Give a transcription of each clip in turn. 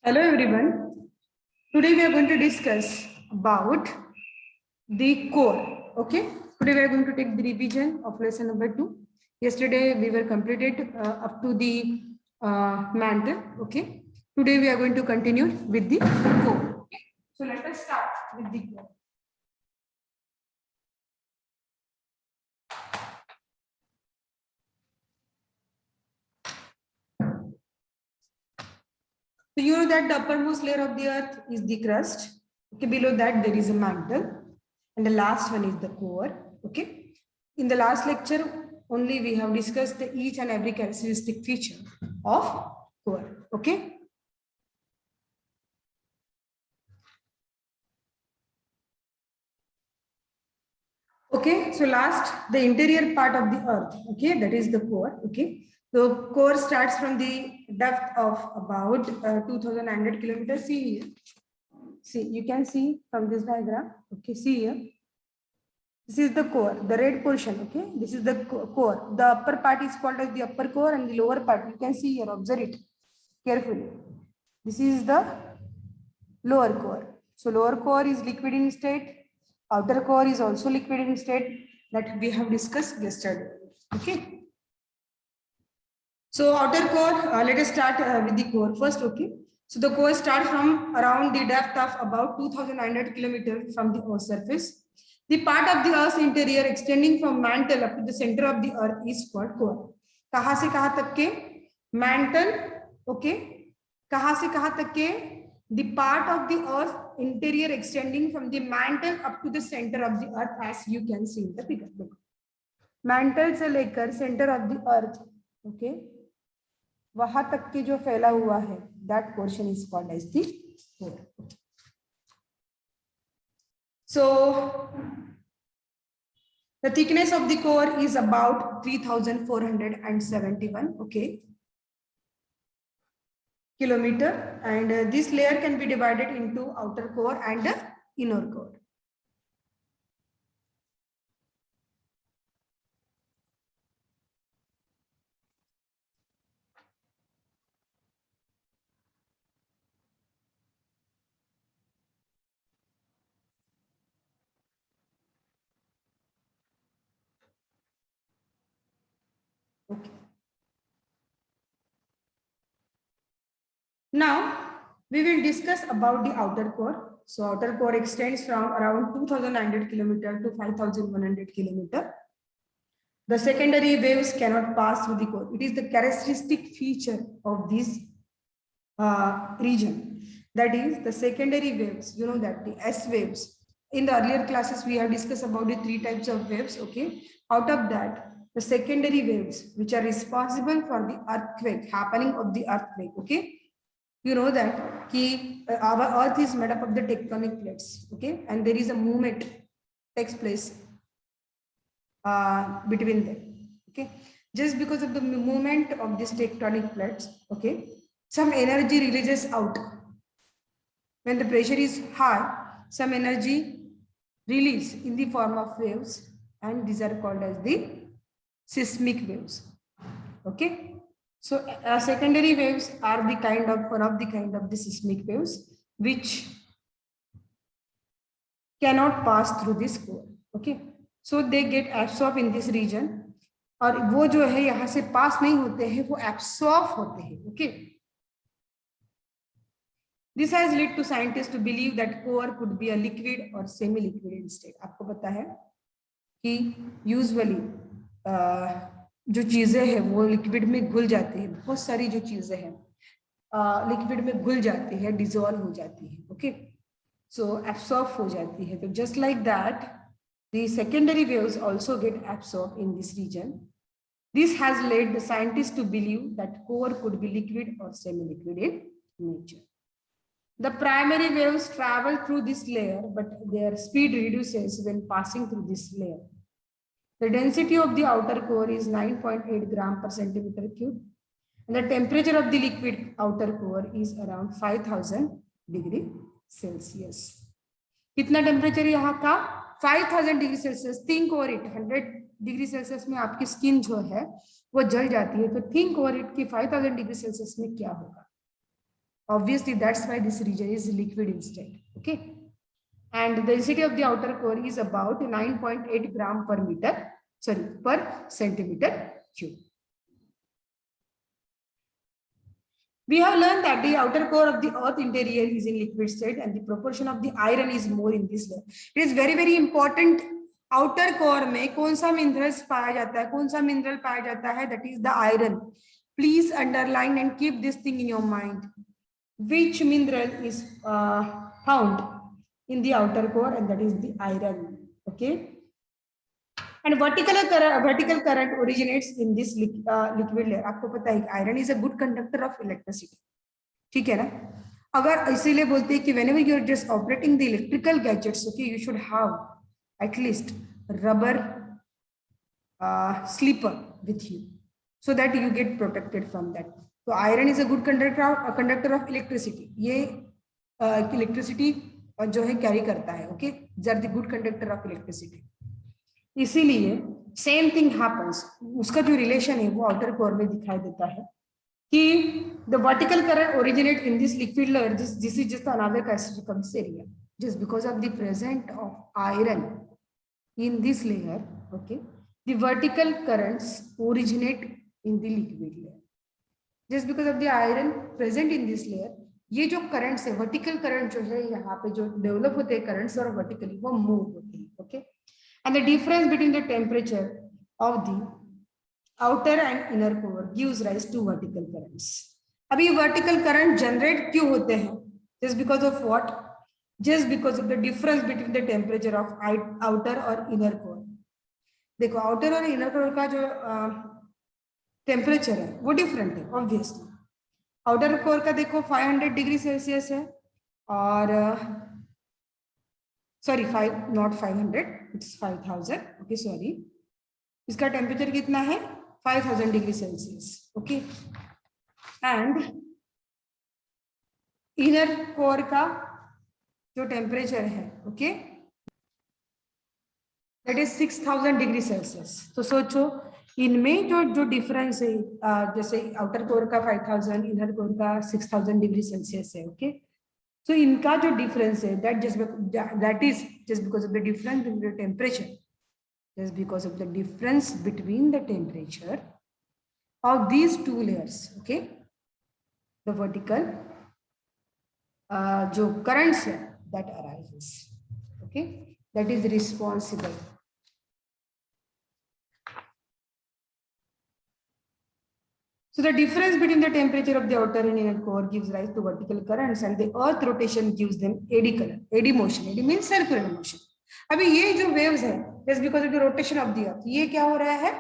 Hello everyone. Today we are going to discuss about the core. Okay. Today we are going to take the revision of lesson number 2. Yesterday we were completed up to the mantle. Okay. Today we are going to continue with the core. Okay. So let us start with the core. So you know that the uppermost layer of the earth is the crust. Okay, below that there is a mantle, and the last one is the core. Okay, in the last lecture only we have discussed each and every characteristic feature of core. Okay. Okay, so last the interior part of the earth. Okay, that is the core. Okay, so core starts from the depth of about 2,100 kilometers. See here. See, you can see from this diagram. Okay, see here. This is the core, the red portion. Okay, this is the core. The upper part is called as the upper core, and the lower part you can see here. Observe it carefully. This is the lower core. So lower core is liquid in state. Outer core is also liquid in state that we have discussed yesterday. Okay. So outer core, let us start with the core first. Okay. So the core starts from around the depth of about 2,900 kilometers from the Earth's surface. The part of the Earth's interior extending from mantle up to the center of the Earth is called core. कहाँ से कहाँ तक के? Mantle, okay. कहाँ से कहाँ तक के? The part of the Earth interior extending from the mantle up to the center of the Earth, as you can see in the figure. Mantle से लेकर center of the Earth, okay. वहां तक के जो फैला हुआ है, that portion is called as the core. So the thickness of the core is about 3,471 kilometer, and this layer can be divided into outer core and inner core. Okay. Now we will discuss about the outer core. So outer core extends from around 2,900 kilometer to 5,100 kilometer. The secondary waves cannot pass through the core. It is the characteristic feature of this region. That is the secondary waves. You know that the S waves. In the earlier classes, we have discussed about the 3 types of waves. Okay. Out of that, the secondary waves, which are responsible for the earthquake, happening of the earthquake. Okay. You know that our earth is made up of the tectonic plates. Okay. And there is a movement takes place between them. Okay. Just because of the movement of these tectonic plates, okay, some energy releases out. When the pressure is high, some energy release in the form of waves, and these are called as the seismic waves. Okay. So secondary waves are the one of the seismic waves which cannot pass through this core. Okay. So they get absorbed in this region, और वो जो है यहाँ से पास नहीं होते हैं, वो absorb होते हैं. Okay. This has led to scientists to believe that core could be a liquid or semi-liquid in state. आपको पता है कि usually जो चीजें हैं वो लिक्विड में घुल जाती है. बहुत सारी जो चीजें हैं लिक्विड में घुल जाती है, डिसॉल्व हो जाती है. ओके. सो एब्सॉर्ब हो जाती है. तो just like that the secondary waves also get absorbed in this region. This has led the scientists to believe that core could be liquid or semi-liquid in nature. The primary waves travel through this layer, but their speed reduces when passing through this layer. The density of the outer core is 9.8 gram per centimeter cube, and the temperature of the liquid outer core is around 5,000 degree Celsius. कितना temperature यहाँ का? 5,000 degree Celsius. Think over it. 100 degree Celsius में आपकी skin जो है वो जल जाती है, तो थिंक ओवर इट कि 5,000 डिग्री सेल्सियस में क्या होगा. Obviously, that's why this region is liquid instead. Okay. And the density of the outer core is about 9.8 gram per meter, sorry, per centimeter cube. We have learned that the outer core of the earth interior is in liquid state and the proportion of the iron is more in this layer. It is very, very important. Outer core में कौन सा minerals पाया जाता है? कौन सा mineral पाया जाता है? That is the iron. Please underline and keep this thing in your mind. Which mineral is found in the outer core, and that is the iron. Okay. And vertical current originates in this liquid layer. आपको पता है iron is a good conductor of electricity. ठीक है ना? अगर इसीलिए बोलते हैं कि whenever you are just operating the electrical gadgets, okay, you should have at least rubber slipper with you, so that you get protected from that. So iron is a good conductor of electricity. ये electricity जो है carry करता है. Okay, these are the good conductor of electricity. इसीलिए same thing happens, उसका जो relation है वो आउटर कोर में दिखाई देता है कि the vertical current originate in this liquid layer, this is just another characteristic of this area, just because of the present of iron in this layer. Okay, the vertical currents originate in the liquid layer just because of the iron present in this layer. ये जो currents है, vertical current जो है यहाँ पे जो develop होते हैं करंट्स और वर्टिकली वो मूव होते हैं. Okay, and the difference between the temperature of the outer and inner core gives rise to vertical currents. अभी vertical current generate क्यों होते हैं? Just because of what? Just because of the difference between the temperature of outer और inner core. देखो outer और inner core का जो temperature है वो different है obviously. outer core का देखो 500 डिग्री सेल्सियस है और sorry 5 not 500, it's 5000. okay, sorry, इसका टेम्परेचर कितना है 5000 degree Celsius. Okay, and inner core का जो टेम्परेचर है okay that is 6000 degree Celsius. तो सोचो इनमें जो डिफरेंस है, जैसे आउटर कोर का 5000, इनर कोर का 6000 डिग्री सेल्सियस है. ओके, so इनका जो डिफरेंस है that is just because of the difference between the temperature, just because of the difference between the temperature of these two layers. okay, the vertical जो currents है that arises. okay, that is responsible. So the difference between the temperature of the outer and inner core gives rise to vertical currents, and the earth rotation gives them eddy motion. Eddy means circular motion. अभी ये जो waves है, just because of the rotation of the earth, ये क्या हो रहा है?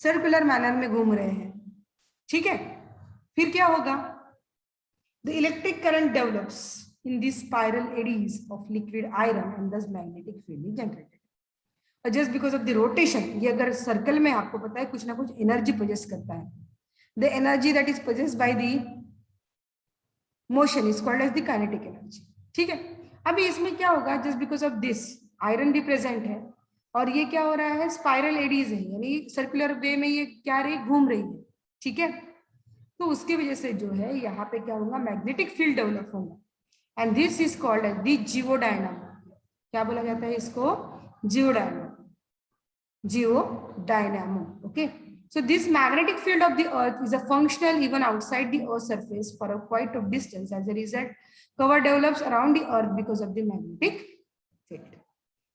Circular manner में घूम रहे हैं. ठीक है? फिर क्या होगा? The electric current develops in these spiral eddies of liquid iron, and thus magnetic field is generated. Just because of the rotation, ये अगर सर्कल में आपको पता है कुछ ना कुछ एनर्जी पोजेस करता है. The energy that is possessed by the motion is called as the kinetic energy. ठीक है, अभी इसमें क्या होगा? just because of this iron भी present है और ये क्या हो रहा है? स्पाइरल एडीज है, यानी सर्कुलर वे में ये क्या रही घूम रही है. ठीक है, तो उसकी वजह से जो है यहाँ पे क्या होगा? मैग्नेटिक फील्ड डेवलप होगा, and this is called as the geodynamo. क्या बोला जाता है इसको? Geodynamo. Geodynamo. Okay, so this magnetic field of the earth is a functional even outside the earth surface for a quite of distance. As a result, cover develops around the earth because of the magnetic field.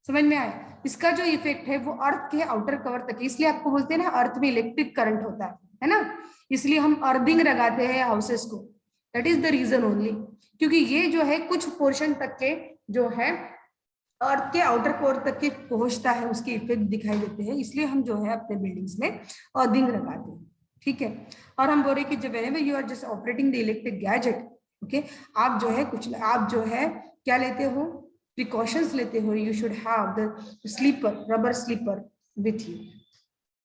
समझ में आया? इसका जो effect है वो अर्थ के outer cover तक, इसलिए आपको बोलते हैं ना अर्थ में इलेक्ट्रिक करंट होता है ना, इसलिए हम अर्थिंग लगाते हैं हाउसेस को. That is the reason only, क्योंकि ये जो है कुछ पोर्शन तक के जो है अर्थ के आउटर कोर तक के पहुंचता है, उसके इफेक्ट दिखाई देते हैं, इसलिए हम जो है अपने बिल्डिंग्स में अर्थिंग लगाते हैं. ठीक है, और हम बोल रहे कि जब whenever you are just operating the electric gadget, okay, आप जो है आप जो है क्या लेते हो? प्रिकॉशंस लेते हो. You should have the slipper, rubber slipper with you.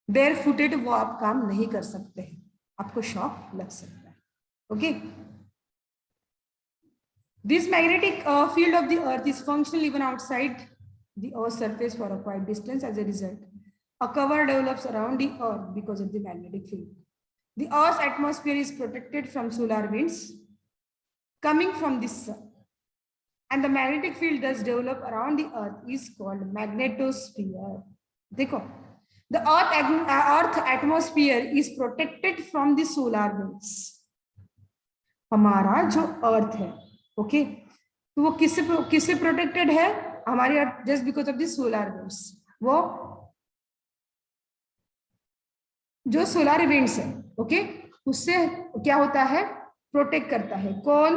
Bare footed वो आप काम नहीं कर सकते हैं, आपको शॉक लग सकता है. Okay, this magnetic field of the earth is functional even outside the earth's surface for a quite distance. As a result, a cover develops around the earth because of the magnetic field. The earth's atmosphere is protected from solar winds coming from the sun. And the magnetic field thus developed around the earth is called magnetosphere. देखो, the earth atmosphere is protected from the solar winds. हमारा जो अर्थ है, okay, तो वो किससे protected है? हमारी earth just because of the solar winds. वो जो सोलर विंड्स है, ओके, उससे क्या होता है? प्रोटेक्ट करता है. कौन?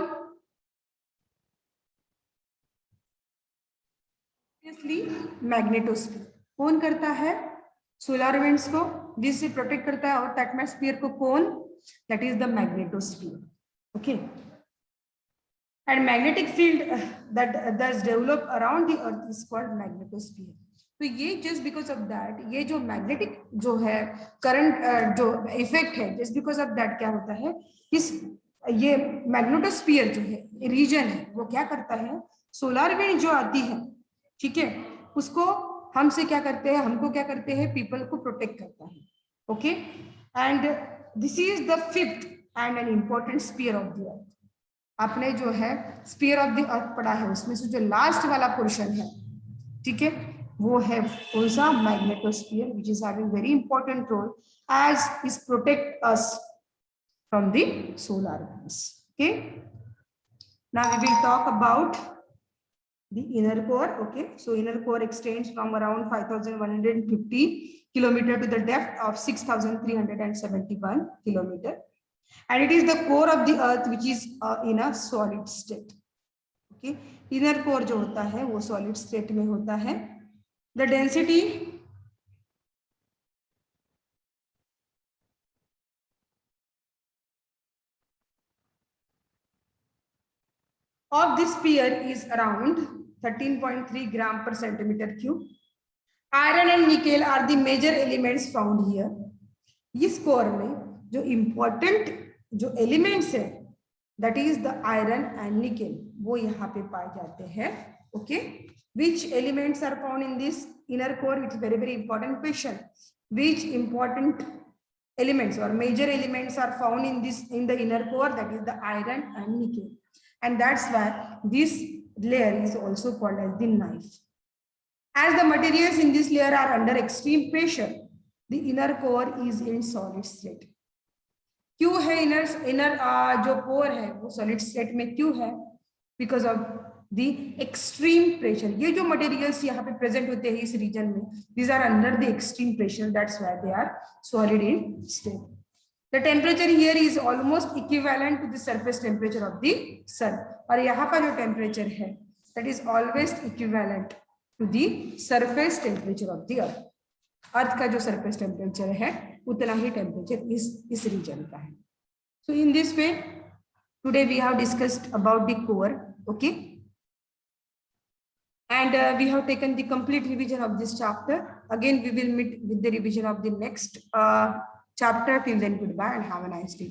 मैग्नेटोस्फीयर. कौन करता है? सोलर विंड्स को जिससे प्रोटेक्ट करता है. और एटमॉस्फेयर को कौन? That is the magnetosphere. Okay, and magnetic field that thus develop around the earth is called magnetosphere. तो ये just because of that, ये जो magnetic जो है current जो effect है, just because of that क्या होता है? इस ये magnetosphere जो है region है, वो क्या करता है? solar wind जो आती है, ठीक है, उसको हमसे क्या करते हैं? हमको क्या करते हैं? people को protect करता है. Okay, and this is the fifth and an important sphere of the earth. आपने जो है sphere of the earth पढ़ा है, उसमें से जो लास्ट वाला पोर्शन है, ठीक है, वो है कौन सा? magnetosphere, which is having very important role as is protect us from the solar winds. Okay, now we will talk about the inner core. Okay, so inner core extends from around 5,150 kilometer to the depth of 6,371 kilometer. And it is the core of the earth which is in a solid state. Okay, inner core जो होता है वो solid state में होता है. The density of this sphere is around 13.3 gram per centimeter cube. Iron and nickel are the major elements found here. इस core में जो important जो एलिमेंट्स है, that is the iron and nickel, वो यहाँ पे पाए जाते हैं. Okay, which elements are found in this inner core? It's very very important question. Which important elements और major elements are found in this in the inner core? That is the iron and nickel. And that's why this layer is also called as the NiFe. As the materials in this layer are under extreme pressure, the inner core is in solid state. क्यों है inner जो core है वो solid state में क्यों है? Because of the extreme pressure. ये जो मटेरियल्स यहाँ पे प्रेजेंट होते हैं इस रीजन में, these are under the extreme pressure, that's why they are solid in state. The temperature here is almost equivalent to the surface temperature of the sun. और यहाँ का जो टेम्परेचर है that is always equivalent to the surface temperature of the earth. Earth का जो surface temperature है उतना ही temperature इस रीजन का है. So in this way today we have discussed about the core. Okay, and we have taken the complete revision of this chapter. Again we will meet with the revision of the next chapter. Till then, goodbye and have a nice day.